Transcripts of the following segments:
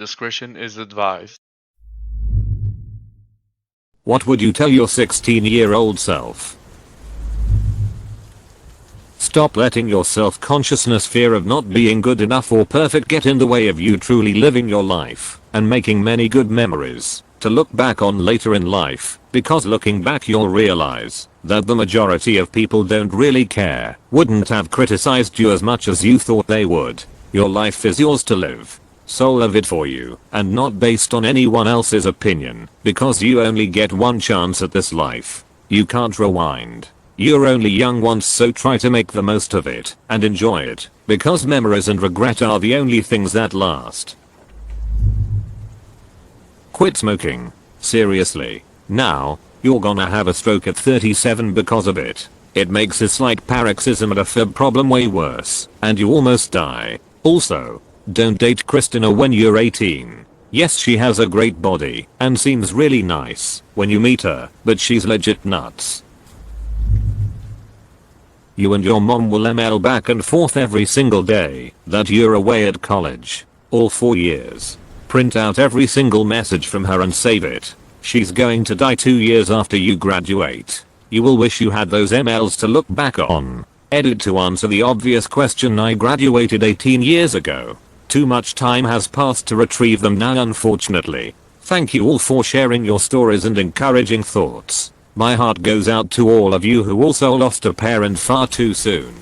discretion is advised. What would you tell your 16-year-old self? Stop letting your self-consciousness, fear of not being good enough or perfect get in the way of you truly living your life and making many good memories to look back on later in life, because looking back you'll realize that the majority of people don't really care, wouldn't have criticized you as much as you thought they would. Your life is yours to live. So live it for you and not based on anyone else's opinion, because you only get one chance at this life. You can't rewind. You're only young once, so try to make the most of it and enjoy it, because memories and regret are the only things that last. Quit smoking. Seriously. Now, you're gonna have a stroke at 37 because of it. It makes a slight paroxysm and a fib problem way worse, and you almost die. Also, don't date Christina when you're 18. Yes, she has a great body and seems really nice when you meet her, but she's legit nuts. You and your mom will email back and forth every single day that you're away at college. All 4 years. Print out every single message from her and save it. She's going to die 2 years after you graduate. You will wish you had those emails to look back on. Edit to answer the obvious question: I graduated 18 years ago. Too much time has passed to retrieve them now, unfortunately. Thank you all for sharing your stories and encouraging thoughts. My heart goes out to all of you who also lost a parent far too soon.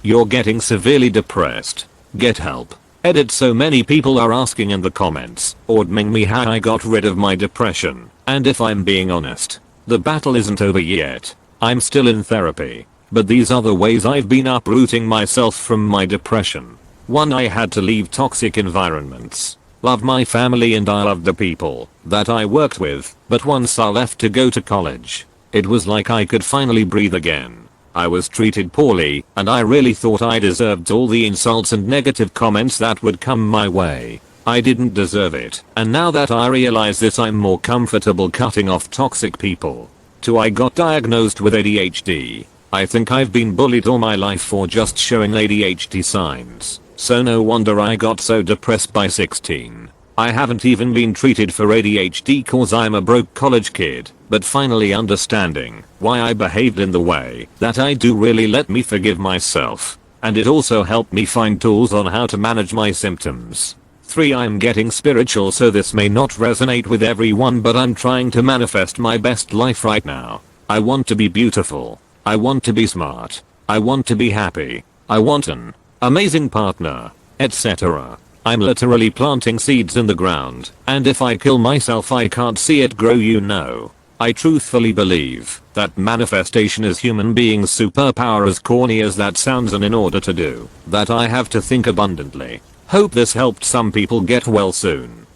You're getting severely depressed. Get help. Edit. So many people are asking in the comments, ordering me how I got rid of my depression, and if I'm being honest, the battle isn't over yet. I'm still in therapy, but these are the ways I've been uprooting myself from my depression. 1. I had to leave toxic environments. Love my family and I loved the people that I worked with, but once I left to go to college, it was like I could finally breathe again. I was treated poorly, and I really thought I deserved all the insults and negative comments that would come my way. I didn't deserve it, and now that I realize this, I'm more comfortable cutting off toxic people. 2. I got diagnosed with ADHD. I think I've been bullied all my life for just showing ADHD signs. So no wonder I got so depressed by 16. I haven't even been treated for ADHD cause I'm a broke college kid, but finally understanding why I behaved in the way that I do really let me forgive myself, and it also helped me find tools on how to manage my symptoms. 3. I'm getting spiritual, so this may not resonate with everyone, but I'm trying to manifest my best life right now. I want to be beautiful. I want to be smart. I want to be happy. I want an amazing partner, etc. I'm literally planting seeds in the ground, and if I kill myself I can't see it grow, you know. I truthfully believe that manifestation is human beings' superpower, as corny as that sounds, and in order to do that I have to think abundantly. Hope this helped some people get well soon.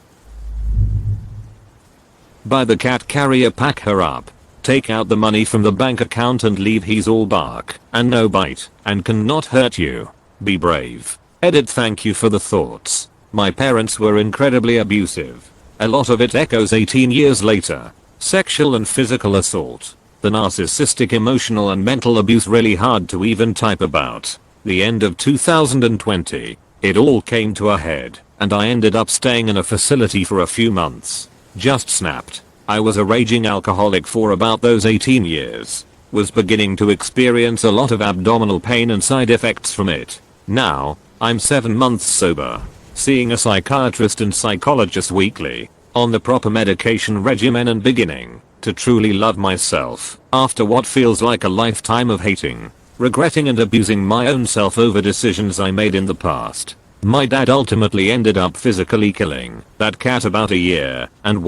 Buy the cat carrier, pack her up. Take out the money from the bank account and leave. He's all bark and no bite and cannot hurt you. Be brave. Edit. Thank you for the thoughts. My parents were incredibly abusive. A lot of it echoes 18 years later. Sexual and physical assault. The narcissistic, emotional and mental abuse really hard to even type about. The end of 2020. It all came to a head, and I ended up staying in a facility for a few months. Just snapped. I was a raging alcoholic for about those 18 years. Was beginning to experience a lot of abdominal pain and side effects from it. Now, I'm 7 months sober. Seeing a psychiatrist and psychologist weekly. On the proper medication regimen and beginning to truly love myself after what feels like a lifetime of hating, regretting and abusing my own self over decisions I made in the past. My dad ultimately ended up physically killing that cat about a year and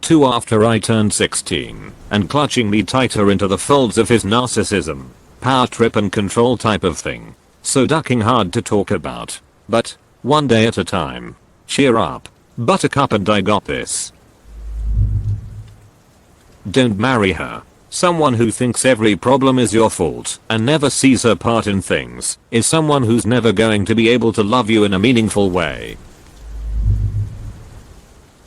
2 after I turned 16, and clutching me tighter into the folds of his narcissism, power trip and control type of thing. So ducking hard to talk about, but one day at a time. Cheer up, Buttercup, and I got this. Don't marry her. Someone who thinks every problem is your fault and never sees her part in things is someone who's never going to be able to love you in a meaningful way.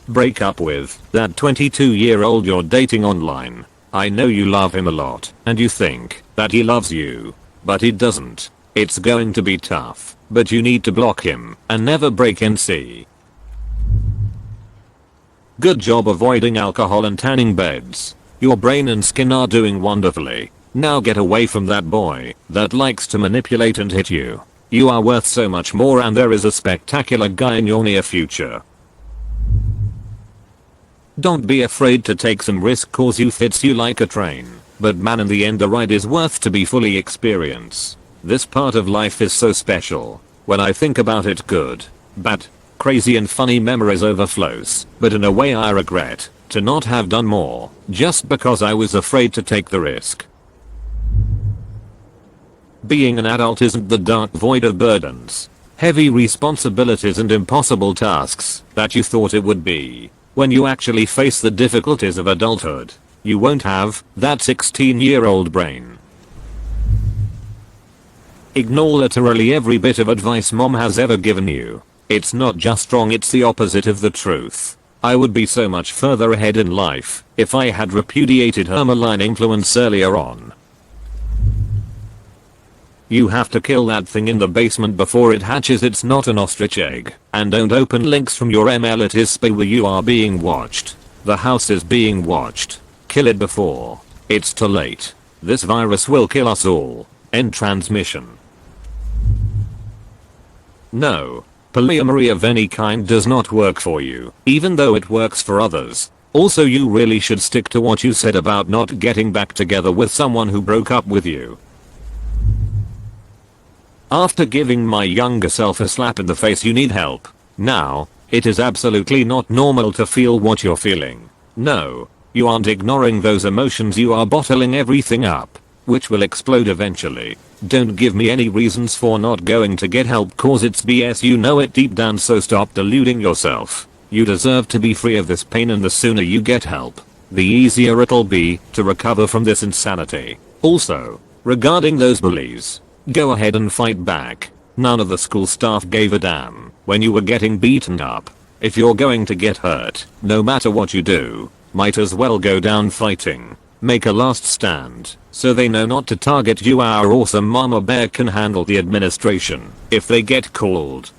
Break up with that 22-year-old you're dating online. I know you love him a lot and you think that he loves you, but he doesn't. It's going to be tough, but you need to block him and never break NC. Good job avoiding alcohol and tanning beds. Your brain and skin are doing wonderfully. Now get away from that boy that likes to manipulate and hit you. You are worth so much more and there is a spectacular guy in your near future. Don't be afraid to take some risk cause youth hits you like a train. But man, in the end the ride is worth to be fully experienced. This part of life is so special. When I think about it, good, bad, crazy and funny memories overflows. But in a way I regret to not have done more just because I was afraid to take the risk. Being an adult isn't the dark void of burdens, heavy responsibilities and impossible tasks that you thought it would be. When you actually face the difficulties of adulthood, you won't have that 16-year-old brain. Ignore literally every bit of advice mom has ever given you. It's not just wrong, it's the opposite of the truth. I would be so much further ahead in life if I had repudiated her malign influence earlier on. You have to kill that thing in the basement before it hatches. It's not an ostrich egg. And don't open links from your email, it is spyware. You are being watched. The house is being watched. Kill it before it's too late. This virus will kill us all. End transmission. No. Polyamory of any kind does not work for you, even though it works for others. Also, you really should stick to what you said about not getting back together with someone who broke up with you. After giving my younger self a slap in the face, you need help. Now, it is absolutely not normal to feel what you're feeling. No, you aren't ignoring those emotions, you are bottling everything up, which will explode eventually. Don't give me any reasons for not going to get help cause it's BS, you know it deep down, so stop deluding yourself. You deserve to be free of this pain, and the sooner you get help, the easier it'll be to recover from this insanity. Also, regarding those bullies, go ahead and fight back. None of the school staff gave a damn when you were getting beaten up. If you're going to get hurt, no matter what you do, might as well go down fighting. Make a last stand so they know not to target you. Our awesome mama bear can handle the administration if they get called.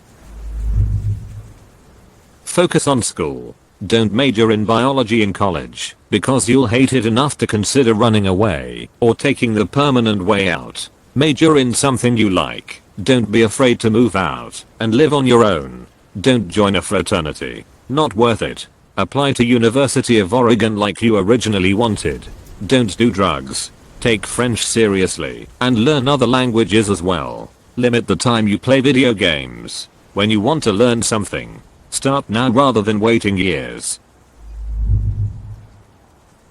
Focus on school. Don't major in biology in college because you'll hate it enough to consider running away or taking the permanent way out. Major in something you like. Don't be afraid to move out and live on your own. Don't join a fraternity. Not worth it. Apply to University of Oregon like you originally wanted. Don't do drugs. Take French seriously and learn other languages as well. Limit the time you play video games. When you want to learn something, start now rather than waiting years.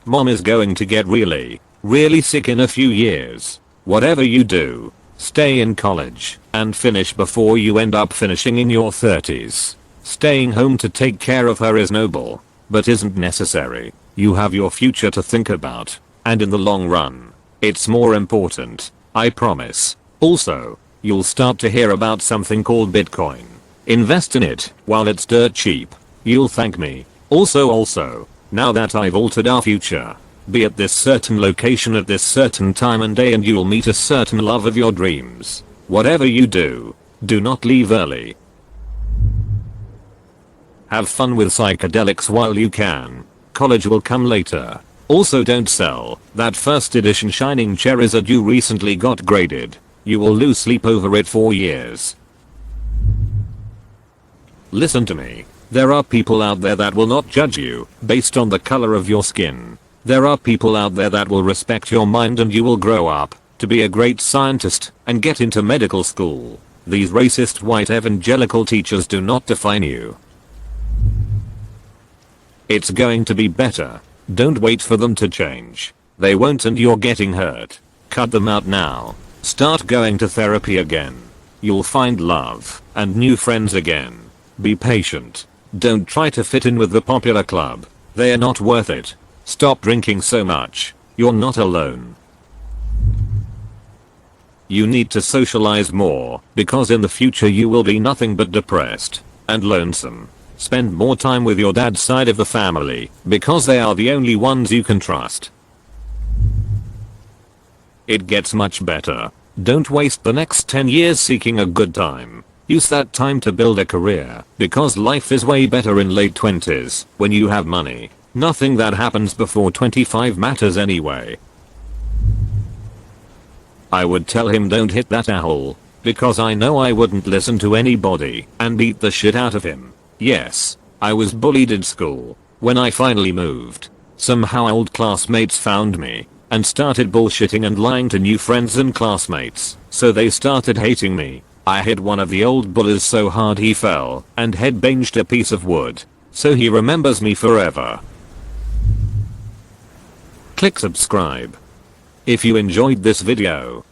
Mom is going to get really sick in a few years. Whatever you do, stay in college and finish before you end up finishing in your 30s. Staying home to take care of her is noble, but isn't necessary. You have your future to think about, and in the long run, it's more important, I promise. Also, you'll start to hear about something called Bitcoin. Invest in it while it's dirt cheap. You'll thank me. Also, now that I've altered our future, be at this certain location at this certain time and day and you'll meet a certain love of your dreams. Whatever you do, do not leave early. Have fun with psychedelics while you can. College will come later. Also, don't sell that first edition Shining Charizard you recently got graded. You will lose sleep over it for years. Listen to me. There are people out there that will not judge you based on the color of your skin. There are people out there that will respect your mind and you will grow up to be a great scientist and get into medical school. These racist white evangelical teachers do not define you. It's going to be better. Don't wait for them to change. They won't and you're getting hurt. Cut them out now. Start going to therapy again. You'll find love and new friends again. Be patient. Don't try to fit in with the popular club. They are not worth it. Stop drinking so much. You're not alone. You need to socialize more because in the future you will be nothing but depressed and lonesome. Spend more time with your dad's side of the family because they are the only ones you can trust. It gets much better. Don't waste the next 10 years seeking a good time. Use that time to build a career, because life is way better in late 20s when you have money. Nothing that happens before 25 matters anyway. I would tell him don't hit that owl, because I know I wouldn't listen to anybody and beat the shit out of him. Yes, I was bullied in school. When I finally moved, somehow old classmates found me and started bullshitting and lying to new friends and classmates, so they started hating me. I hit one of the old bullies so hard he fell and head-banged a piece of wood, so he remembers me forever. Click subscribe if you enjoyed this video.